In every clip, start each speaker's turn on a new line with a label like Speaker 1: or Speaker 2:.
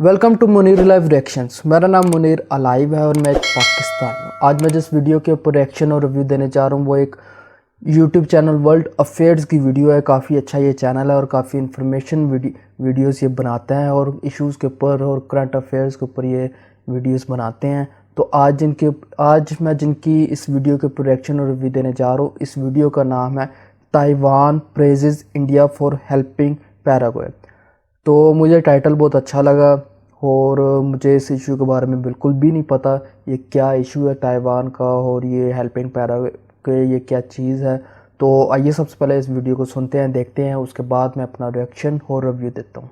Speaker 1: Welcome to Munir live reactions. मेरा नाम Munir alive है और मैं एक पाकिस्तान हूँ। आज मैं जिस वीडियो के ऊपर रिएक्शन और रिव्यू देने जा रहा हूँ वो एक यूट्यूब चैनल वर्ल्ड अफेयर्स की वीडियो है। काफ़ी अच्छा ये चैनल है और काफ़ी इन्फॉर्मेशन वीडियोस ये बनाते हैं और इश्यूज़ के ऊपर और करंट अफेयर्स के ऊपर ये वीडियोस बनाते हैं। तो आज मैं जिनकी इस वीडियो के ऊपर रिएक्शन और रिव्यू देने जा रहा हूँ, इस वीडियो का नाम है Taiwan praises India for helping Paraguay. तो मुझे टाइटल बहुत अच्छा लगा और मुझे इस इशू के बारे में बिल्कुल भी नहीं पता ये क्या इशू है ताइवान का और ये हेल्पिंग पैराग्वे ये क्या चीज़ है। तो आइए सबसे पहले इस वीडियो को सुनते हैं, देखते हैं, उसके बाद मैं अपना रिएक्शन और रिव्यू देता हूँ।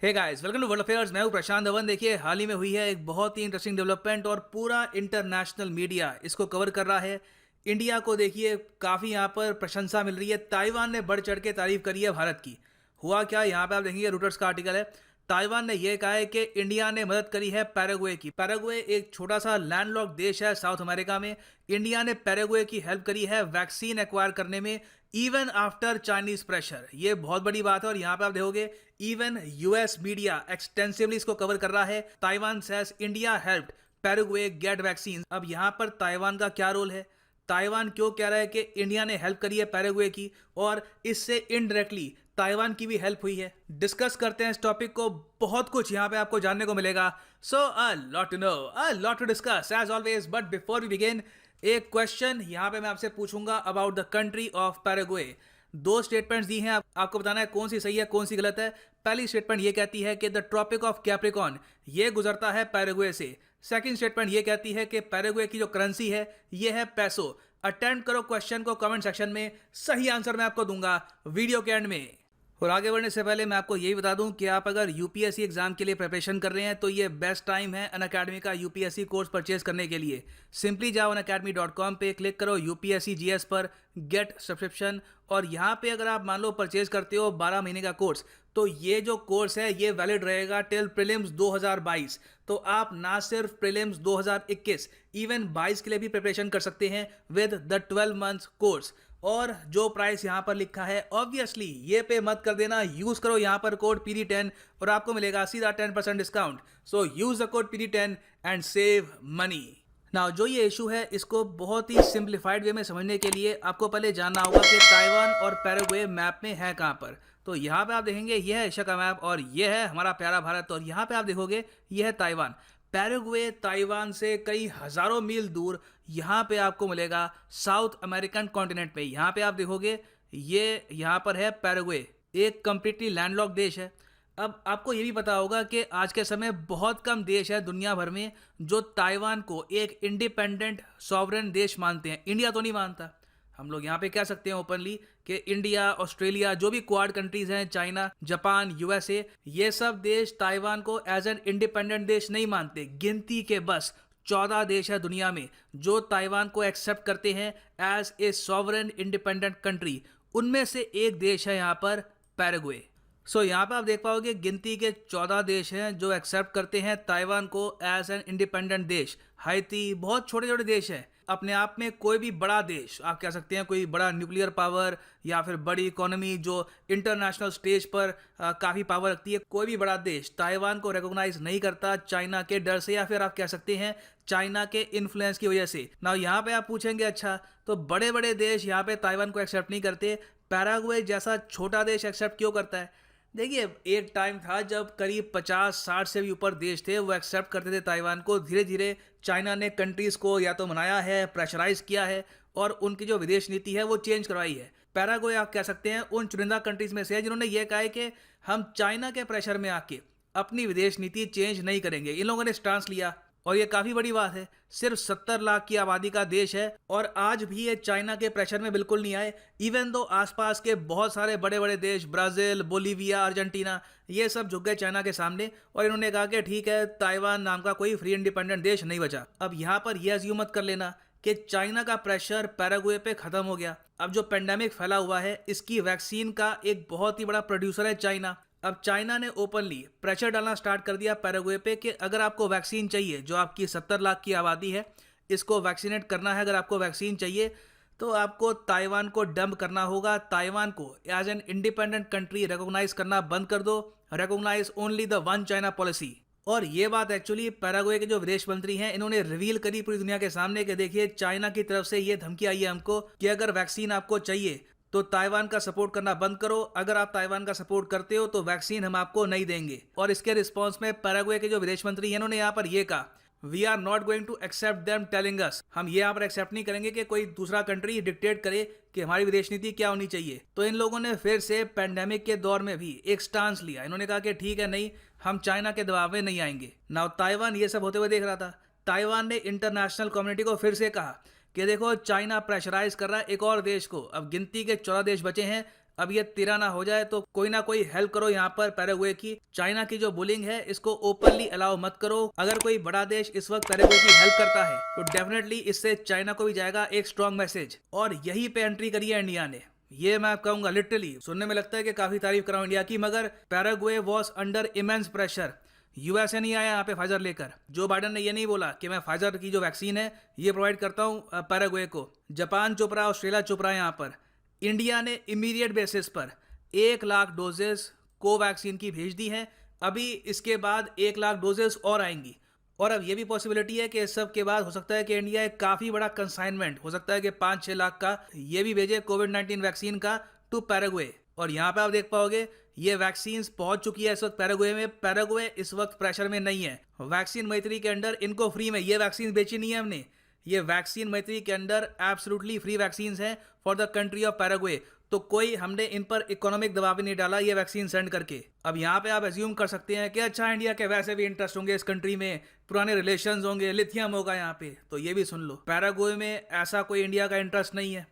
Speaker 2: Hey guys, welcome to world affairs. मैं हूं प्रशांत धवन। देखिए, हाल ही में हुई है एक बहुत ही इंटरेस्टिंग डेवलपमेंट और पूरा इंटरनेशनल मीडिया इसको कवर कर रहा है। इंडिया को देखिए काफ़ी यहाँ पर प्रशंसा मिल रही है। ताइवान ने बढ़ चढ़ के तारीफ करी है भारत की। हुआ क्या, यहाँ पे आप देखेंगे रूटर्स का आर्टिकल है। ताइवान ने यह कहा है कि इंडिया ने मदद करी है पैराग्वे की। पैराग्वे एक छोटा सा लैंडलॉक देश है साउथ अमेरिका में। इंडिया ने पैराग्वे की हेल्प करी है वैक्सीन एक्वायर करने में, इवन आफ्टर चाइनीज प्रेशर। ये बहुत बड़ी बात है और यहाँ पे आप देखोगे इवन यूएस मीडिया एक्सटेंसिवली इसको कवर कर रहा है। Taiwan says India helped Paraguay get vaccine. अब यहाँ पर ताइवान का क्या रोल है? ताइवान क्यों कह रहा है कि इंडिया ने हेल्प करी है पैराग्वे की और इससे इनडायरेक्टली ताइवान की भी हेल्प हुई है? डिस्कस करते हैं इस टॉपिक को। बहुत कुछ यहाँ पे आपको जानने को मिलेगा। So a lot to know, a lot to discuss as always. But before we begin, एक क्वेश्चन यहाँ पे मैं आपसे पूछूंगा about the country of Paraguay. दो स्टेटमेंट्स दी हैं, आपको बताना है कौन सी सही है कौन सी गलत है। पहली स्टेटमेंट ये कहती है कि द ट्रॉपिक ऑफ कैप्रिकॉन ये गुजरता है पैराग्वे से। सेकंड स्टेटमेंट ये कहती है कि पैराग्वे की जो करेंसी है ये है पैसो। अटेम्प्ट करो क्वेश्चन को कमेंट सेक्शन में, सही आंसर मैं आपको दूंगा वीडियो के एंड में। और आगे बढ़ने से पहले मैं आपको यही बता दूं कि आप अगर यूपीएससी एग्जाम के लिए प्रिपरेशन कर रहे हैं तो ये बेस्ट टाइम है अनअकैडमी का यूपीएससी कोर्स परचेज करने के लिए। सिंपली जाओ unacademy.com पे, क्लिक करो यूपीएससी जीएस पर, गेट सब्सक्रिप्शन। और यहाँ पे अगर आप मान लो परचेज करते हो 12 महीने का कोर्स, तो ये जो कोर्स है ये वैलिड रहेगा टिल प्रीलिम्स 2022। तो आप ना सिर्फ प्रीलिम्स 2021 इवन 22 के लिए भी प्रिपरेशन कर सकते हैं विद द 12 मंथ्स कोर्स। और जो प्राइस यहाँ पर लिखा है ऑब्वियसली ये पे मत कर देना, यूज करो यहाँ पर कोड PD10 और आपको मिलेगा सीधा 10% discount. So use the code PD10 and save money. Now जो ये इशू है इसको बहुत ही सिंप्लीफाइड वे में समझने के लिए आपको पहले जानना होगा कि ताइवान और पैराग्वे मैप में है कहाँ पर। तो यहाँ पे आप देखेंगे यह है एशिया का मैप और यह है हमारा प्यारा भारत। और यहाँ पे आप देखोगे यह है ताइवान। पैराग्वे ताइवान से कई हजारों मील दूर यहाँ पे आपको मिलेगा साउथ अमेरिकन कॉन्टिनेंट पे। यहाँ पे आप देखोगे ये यहाँ पर है पैराग्वे, एक कंप्लीटली लैंडलॉक देश है। अब आपको ये भी पता होगा कि आज के समय बहुत कम देश है दुनिया भर में जो ताइवान को एक इंडिपेंडेंट सॉवरेन देश मानते हैं। इंडिया तो नहीं मानता। हम लोग यहाँ पे कह सकते हैं ओपनली कि इंडिया, ऑस्ट्रेलिया, जो भी क्वाड कंट्रीज हैं, चाइना, जापान, यूएसए, ये सब देश ताइवान को एज एन इंडिपेंडेंट देश नहीं मानते। गिनती के बस 14 देश है दुनिया में जो ताइवान को एक्सेप्ट करते हैं as a sovereign independent country. उनमें से एक देश है यहाँ पर पैराग्वे। सो यहाँ पे आप देख पाओगे गिनती के 14 देश हैं जो एक्सेप्ट करते हैं ताइवान को एज एन इंडिपेंडेंट देश। हाइती, बहुत छोटे छोटे देश हैं। अपने आप में कोई भी बड़ा देश आप कह सकते हैं, कोई बड़ा न्यूक्लियर पावर या फिर बड़ी इकोनॉमी जो इंटरनेशनल स्टेज पर काफ़ी पावर रखती है, कोई भी बड़ा देश ताइवान को रिकॉग्नाइज नहीं करता चाइना के डर से या फिर आप कह सकते हैं चाइना के इन्फ्लुएंस की वजह से। ना यहाँ पे आप पूछेंगे अच्छा तो बड़े बड़े देश यहाँ पे ताइवान को एक्सेप्ट नहीं करते, पैराग्वे जैसा छोटा देश एक्सेप्ट क्यों करता है? देखिए, एक टाइम था जब करीब 50-60 से भी ऊपर देश थे वो एक्सेप्ट करते थे ताइवान को। धीरे धीरे चाइना ने कंट्रीज को या तो मनाया है, प्रेशराइज किया है और उनकी जो विदेश नीति है वो चेंज करवाई है। पैराग्वे आप कह सकते हैं उन चुनिंदा कंट्रीज में से है जिन्होंने ये कहा है कि हम चाइना के प्रेशर में आके अपनी विदेश नीति चेंज नहीं करेंगे। इन लोगों ने स्टांस लिया और ये काफ़ी बड़ी बात है। सिर्फ 70 लाख की आबादी का देश है और आज भी ये चाइना के प्रेशर में बिल्कुल नहीं आए। इवन दो आसपास के बहुत सारे बड़े बड़े देश, ब्राज़ील, बोलीविया, अर्जेंटीना, ये सब झुक गए चाइना के सामने और इन्होंने कहा कि ठीक है, ताइवान नाम का कोई फ्री इंडिपेंडेंट देश नहीं बचा। अब यहाँ पर यह अज्यूम मत कर लेना कि चाइना का प्रेशर पैराग्वे पे खत्म हो गया। अब जो पेंडेमिक फैला हुआ है इसकी वैक्सीन का एक बहुत ही बड़ा प्रोड्यूसर है चाइना। अब चाइना ने ओपनली प्रेशर डालना स्टार्ट कर दिया पैराग्वे पे कि अगर आपको वैक्सीन चाहिए, जो आपकी 70 लाख की आबादी है, इसको वैक्सीनेट करना है, अगर आपको वैक्सीन चाहिए तो आपको ताइवान को डंप करना होगा। ताइवान को as an independent country recognise करना बंद कर दो। Recognise only the one China policy. और ये बात एक्चुअली पैराग्वे के जो विदेश मंत्री हैं इन्होंने रिवील करी पूरी दुनिया के सामने कि देखिए चाइना की तरफ से ये धमकी आई है हमको कि अगर वैक्सीन आपको चाहिए तो ताइवान का सपोर्ट करना बंद करो। अगर आप ताइवान का सपोर्ट करते हो तो वैक्सीन हम आपको नहीं देंगे। और इसके रिस्पॉन्स में पैराग्वे के जो विदेश मंत्री हैं इन्होंने यहाँ पर ये कहा, we are not going to accept them telling us, हम ये यहाँ पर एक्सेप्ट नहीं करेंगे कि कोई दूसरा कंट्री डिक्टेट करे कि हमारी विदेश नीति क्या होनी चाहिए। तो इन लोगों ने फिर से पेंडेमिक के दौर में भी एक स्टांस लिया। इन्होंने कहा कि ठीक है, नहीं, हम चाइना के दबाव में नहीं आएंगे। नाउ ताइवान ये सब होते हुए देख रहा था। ताइवान ने इंटरनेशनल कम्युनिटी को फिर से कहा कि देखो चाइना प्रेशराइज कर रहा है एक और देश को। अब गिनती के 14 देश बचे हैं, अब ये 13 ना हो जाए तो कोई ना कोई हेल्प करो यहाँ पर पैराग्वे की। चाइना की जो बुलिंग है इसको ओपनली अलाउ मत करो। अगर कोई बड़ा देश इस वक्त पैराग्वे की हेल्प करता है तो डेफिनेटली इससे चाइना को भी जाएगा एक स्ट्रॉन्ग मैसेज। और यही पे एंट्री करी है इंडिया ने। ये मैं कहूंगा लिटरली, सुनने में लगता है कि काफी तारीफ कर रहा हूं इंडिया की, मगर Paraguay was under immense pressure. USA नहीं आया यहाँ पे फाइजर लेकर। जो बाइडन ने ये नहीं बोला कि मैं फाइजर की जो वैक्सीन है ये प्रोवाइड करता हूँ पैराग्वे को। जापान चुप रहा, ऑस्ट्रेलिया चुप रहा। यहाँ पर इंडिया ने इमीडिएट बेसिस पर 1 लाख डोजेस कोवैक्सीन की भेज दी हैं। अभी इसके बाद 1 लाख डोजेस और आएंगी। और अब ये भी पॉसिबिलिटी है कि इस सब के बाद हो सकता है कि इंडिया एक काफ़ी बड़ा कंसाइनमेंट हो सकता है कि 5-6 लाख का ये भी भेजे कोविड-19 वैक्सीन का टू पैराग्वे। और यहाँ पे आप देख पाओगे ये वैक्सीन पहुंच चुकी है इस वक्त पैराग्वे में। पैराग्वे इस वक्त प्रेशर में नहीं है। वैक्सीन मैत्री के अंडर इनको फ्री में ये वैक्सीन बेची नहीं है हमने। ये वैक्सीन मैत्री के अंडर एब्सोल्युटली फ्री वैक्सीन हैं for the country of Paraguay. तो कोई हमने इन पर इकोनॉमिक दबाव भी नहीं डाला ये वैक्सीन सेंड करके। अब यहाँ पे आप एज्यूम कर सकते हैं कि अच्छा इंडिया के वैसे भी इंटरेस्ट होंगे इस कंट्री में, पुराने रिलेशंस होंगे, लिथियम होगा यहाँ पे। तो ये भी सुन लो, पैराग्वे में ऐसा कोई इंडिया का इंटरेस्ट नहीं है।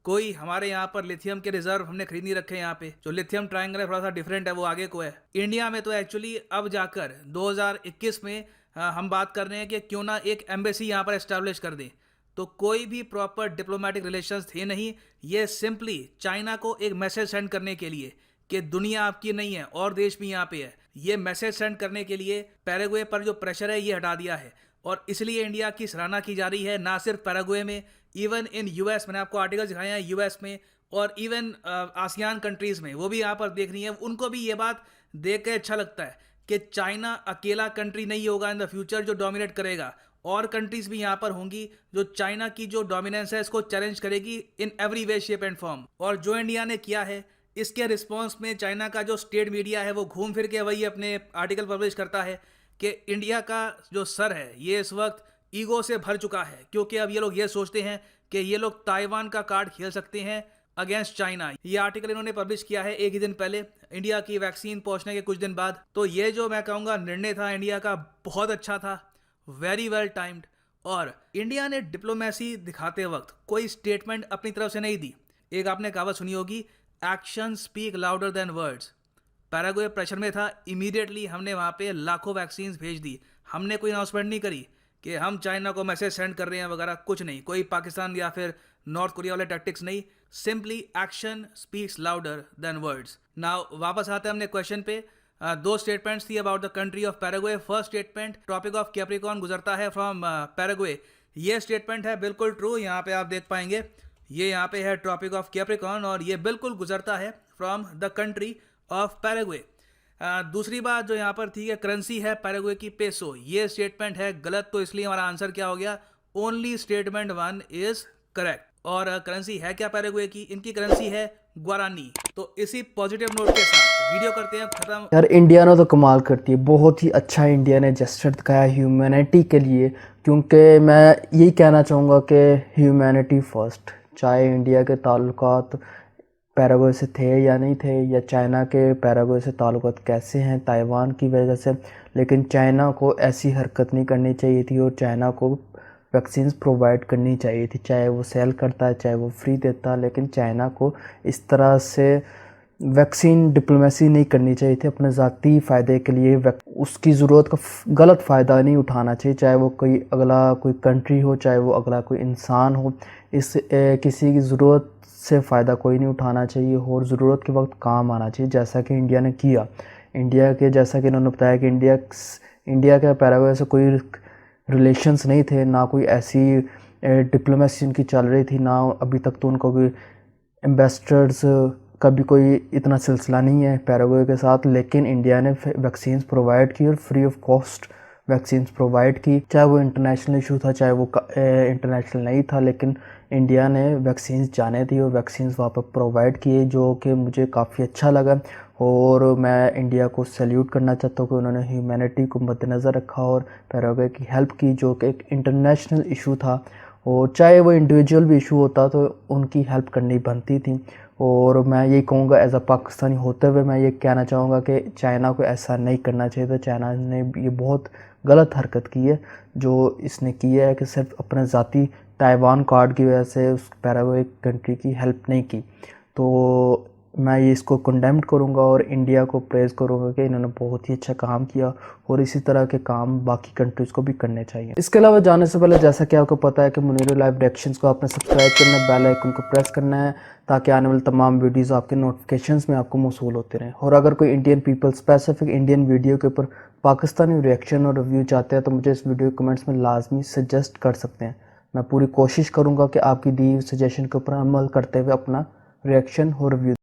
Speaker 2: कोई हमारे यहाँ पर लिथियम के रिजर्व हमने खरीद नहीं रखे। यहाँ पे जो लिथियम ट्रायंगल है थोड़ा सा डिफरेंट है, वो आगे को है। इंडिया में तो एक्चुअली अब जाकर 2021 में हम बात कर रहे हैं कि क्यों ना एक एम्बेसी यहाँ पर एस्टैब्लिश कर दें। तो कोई भी प्रॉपर डिप्लोमेटिक रिलेशंस थे नहीं। ये सिंपली चाइना को एक मैसेज सेंड करने के लिए कि दुनिया आपकी नहीं है और देश भी यहाँ पे है, ये मैसेज सेंड करने के लिए पैराग्वे पर जो प्रेशर है ये हटा दिया है। और इसलिए इंडिया की सराहना की जा रही है, ना सिर्फ पैराग्वे में, इवन इन यूएस। मैंने आपको आर्टिकल दिखाए हैं यूएस में, और इवन आसियान कंट्रीज में, वो भी यहाँ पर देख रही हैं। उनको भी ये बात देख के अच्छा लगता है कि चाइना अकेला कंट्री नहीं होगा इन द फ्यूचर जो डोमिनेट करेगा। और कंट्रीज भी यहाँ पर होंगी जो चाइना की जो डोमिनेंस है इसको चैलेंज करेगी in every way, shape and form. और जो इंडिया ने किया है इसके रिस्पॉन्स में चाइना का जो स्टेट मीडिया है वो घूम फिर के वही अपने आर्टिकल पब्लिश करता है कि इंडिया का जो सर है ये इस वक्त ईगो से भर चुका है, क्योंकि अब ये लोग ये सोचते हैं कि ये लोग ताइवान का कार्ड खेल सकते हैं अगेंस्ट चाइना। ये आर्टिकल इन्होंने पब्लिश किया है एक ही दिन पहले, इंडिया की वैक्सीन पहुंचने के कुछ दिन बाद। तो ये जो मैं कहूँगा निर्णय था इंडिया का, बहुत अच्छा था, वेरी वेल टाइम्ड। और इंडिया ने डिप्लोमेसी दिखाते वक्त कोई स्टेटमेंट अपनी तरफ से नहीं दी। एक आपने कहावत सुनी होगी, action speak louder than words. Paraguay pressure में था, इमीडिएटली हमने वहाँ पे लाखों वैक्सीन भेज दी। हमने कोई अनाउंसमेंट नहीं करी कि हम चाइना को मैसेज सेंड कर रहे हैं वगैरह, कुछ नहीं। कोई पाकिस्तान या फिर नॉर्थ कोरिया वाले टैक्टिक्स नहीं। Simply action speaks louder than words. Now वापस आते हैं हमने क्वेश्चन पे। 2 स्टेटमेंट्स थी about the country of Paraguay. First statement, tropic of Capricorn गुजरता है फ्रॉम पैराग्वे। ये स्टेटमेंट है बिल्कुल ट्रू। यहाँ पे आप देख पाएंगे ये यहाँ पे है ट्रॉपिक ऑफ कैप्रिकॉर्न, और ये बिल्कुल गुजरता है from the country of Paraguay. दूसरी बात जो यहाँ पर थी कि करेंसी है पैराग्वे की पेसो। ये स्टेटमेंट है गलत, तो इसलिए हमारा आंसर क्या हो गया, ओनली स्टेटमेंट 1 इज करेक्ट। और करेंसी है क्या पैराग्वे की, इनकी करेंसी है गुआरानी। तो इसी पॉजिटिव नोट के साथ वीडियो करते हैं खत्म।
Speaker 1: यार इंडिया ने तो कमाल करती है, बहुत ही अच्छा इंडिया ने जेस्चर दिखाया ह्यूमैनिटी के लिए। क्योंकि मैं यही कहना चाहूँगा कि ह्यूमैनिटी फर्स्ट। चाहे इंडिया के ताल्लुकात पैराग्वे से थे या नहीं थे, या चाइना के पैराग्वे से ताल्लुकात कैसे हैं ताइवान की वजह से, लेकिन चाइना को ऐसी हरकत नहीं करनी चाहिए थी और चाइना को वैक्सीन्स प्रोवाइड करनी चाहिए थी। चाहे वो सेल करता है, चाहे वो फ्री देता, लेकिन चाइना को इस तरह से वैक्सीन डिप्लोमेसी नहीं करनी चाहिए थी अपने ज़ाती फ़ायदे के लिए। उसकी ज़रूरत का गलत फ़ायदा नहीं उठाना चाहिए, चाहे वो कोई अगला कोई कंट्री हो, चाहे वो अगला कोई इंसान हो। इस किसी की ज़रूरत से फ़ायदा कोई नहीं उठाना चाहिए और ज़रूरत के वक्त काम आना चाहिए, जैसा कि इंडिया ने किया। इंडिया के, जैसा कि इन्होंने बताया कि इंडिया के पैराग्वे से कोई रिलेशंस नहीं थे, ना कोई ऐसी डिप्लोमेसी उनकी चल रही थी ना, अभी तक तो उनको कोई एम्बेसडर्स का भी कोई इतना सिलसिला नहीं है पैराग्वे के साथ। लेकिन इंडिया ने वैक्सीन्स प्रोवाइड की और free of cost vaccines provide की, चाहे वो इंटरनेशनल इशू था चाहे वो इंटरनेशनल नहीं था, लेकिन इंडिया ने वैक्सीन्स जाने दी और वैक्सीन्स वहाँ पर प्रोवाइड किए, जो कि मुझे काफ़ी अच्छा लगा। और मैं इंडिया को सैल्यूट करना चाहता हूँ कि उन्होंने ह्यूमैनिटी को मद्देनज़र रखा और पैराग्वे की हेल्प की, जो कि एक इंटरनेशनल इशू था। और चाहे वो इंडिविजुअल भी इशू होता तो उनकी हेल्प करनी बनती थी। और मैं यही कहूँगा एज अ पाकिस्तानी होते हुए मैं ये कहना चाहूँगा कि चाइना को ऐसा नहीं करना चाहिए था। चाइना ने ये बहुत गलत हरकत की है जो इसने की है कि सिर्फ अपने ज़ाती ताइवान कार्ड की वजह से उस पैराग्वे कंट्री की हेल्प नहीं की। तो मैं ये इसको कंडेम्ड करूँगा और इंडिया को प्रेज़ करूँगा कि इन्होंने बहुत ही अच्छा काम किया और इसी तरह के काम बाकी कंट्रीज़ को भी करने चाहिए। इसके अलावा जाने से पहले जैसा कि आपको पता है कि मुनीर लाइव रिएक्शंस को आपने सब्सक्राइब करना है, बेल आइकन को प्रेस करना है ताकि आने वाले तमाम वीडियोज़ आपके नोटिफिकेशंस में आपको मौसूल होते रहें। और अगर कोई Indian people specific Indian video के ऊपर पाकिस्तानी रिएक्शन और रिव्यू चाहते हैं तो मुझे इस वीडियो कमेंट्स में लाजमी सजेस्ट कर सकते हैं। मैं पूरी कोशिश करूँगा कि आपकी दी सजेशन के ऊपर अमल करते हुए अपना रिएक्शन और रिव्यू